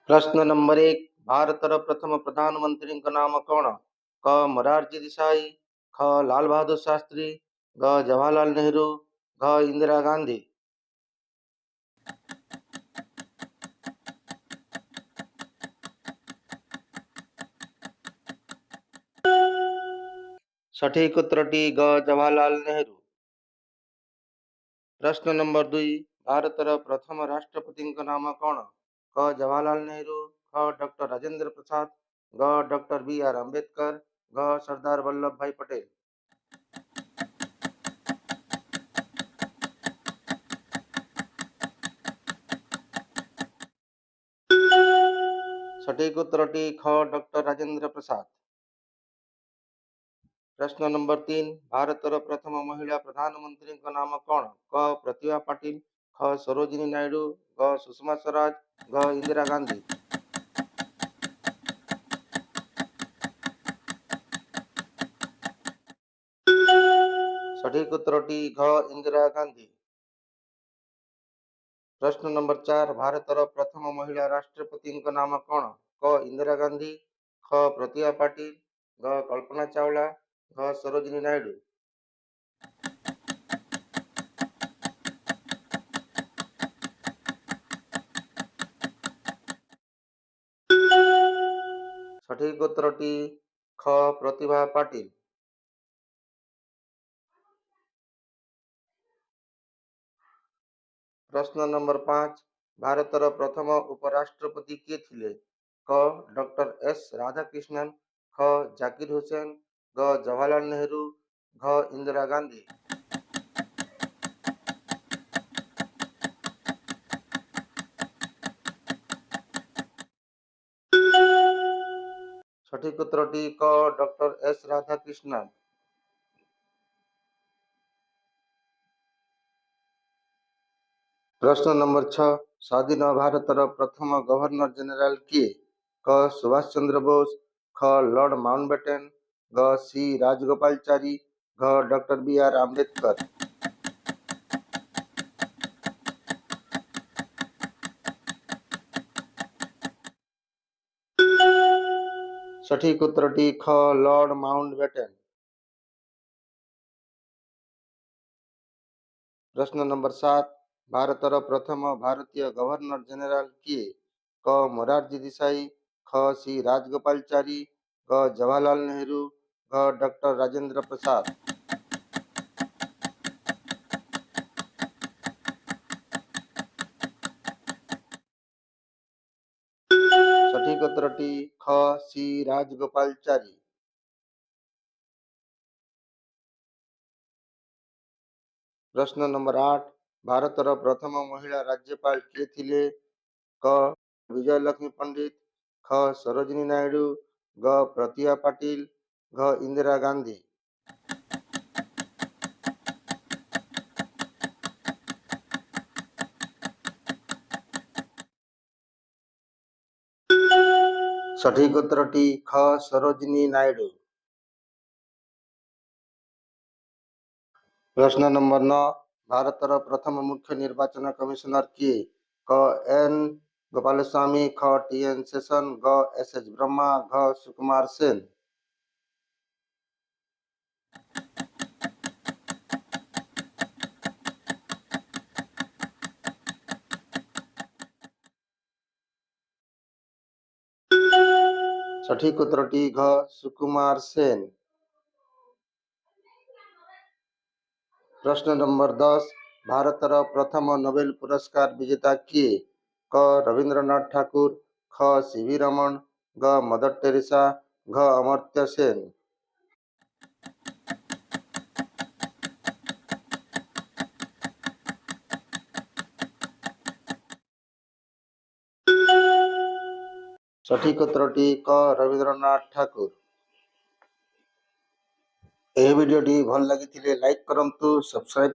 प्रश्न नंबर 1 भारतर प्रथम प्रधानमंत्री नाम कौन? क मोरारजी देसाई, ख लाल बहादुर शास्त्री, ग जवाहरलाल नेहरू, घ इंदिरा गांधी। सठिक उत्तरटी ग जवाहरलाल नेहरू। प्रश्न नंबर 2 भारतर प्रथम राष्ट्रपति नाम कौन? क जवाहरलाल नेहरू, ख डॉक्टर राजेंद्र प्रसाद, ग डॉक्टर बी.आर. अम्बेडकर, घ सरदार वल्लभ भाई पटेल। सठिक उत्तरटी ख डॉक्टर राजेंद्र प्रसाद। प्रश्न नंबर 3 भारतर प्रथम महिला प्रधानमंत्री नाम कौन? क प्रतिभा पाटिल, ख सरोजिनी नायडू, ग सुषमा स्वराज, घ इंदिरा गांधी। सठिक उत्तरटी घ इंदिरा गांधी। प्रश्न नंबर 4 भारतर प्रथम महिला राष्ट्रपति नाम कौन? क इंदिरा गांधी, ख प्रतिभा पाटिल, घ कल्पना चावला, घ सरोजिनी नायडू। सठिक उत्तरटी ख प्रतिभा पाटिल। प्रश्न नंबर 5 भारतर प्रथम उपराष्ट्रपति किए थिले? क डॉक्टर एस राधाकृष्णन, ख जाकिर हुसैन, ग जवाहरलाल नेहरू, घ इंदिरा गांधी। सठिक उत्तरटी क डॉक्टर एस राधाकृष्णन। प्रश्न नंबर 6 स्वाधीन भारतर प्रथम गवर्नर जनरल किए? क सुभाष चंद्र बोस, ख लॉर्ड माउंटबेटन, ग सी राजगोपालचारी, घ डॉक्टर बी.आर. अम्बेडकर। सठिक उत्तरटी ख लॉर्ड माउंटबेटन। प्रश्न नंबर 7 भारतर प्रथम भारतीय गवर्नर जनरल किए? क मोरारजी देसाई, ख सी राजगोपालचारी, ग जवाहरलाल नेहरू, घ डॉक्टर राजेंद्र प्रसाद। सठिक उत्तरटी ख सी राजगोपालचारी। प्रश्न नंबर 8 भारतर प्रथम महिला राज्यपाल किए थिले? क विजयलक्ष्मी पंडित, ख सरोजिनी नायडू, ग प्रतिभा पाटिल, घ इंदिरा गांधी। सठिक उत्तरटी ख सरोजिनी नायडू। प्रश्न नंबर 9 भारतर प्रथम मुख्य निर्वाचन कमिश्नर किए? क एन गोपालस्वामी, ख टी.एन. शेषन, ग एस.एच. ब्रह्मा, घ सुकुमार सेन। सठिक उत्तरटी घ सुकुमार सेन। प्रश्न नंबर 10 भारतर प्रथम नोबेल पुरस्कार विजेता किए? क रविंद्रनाथ ठाकुर, ख सी.वी. रमन, ग मदर टेरेसा, घ अमर्त्य सेन। सठिक उत्तरटी क रविंद्रनाथ ठाकुर। यह वीडियोटी भल लगी लाइक करंतु, सब्सक्राइब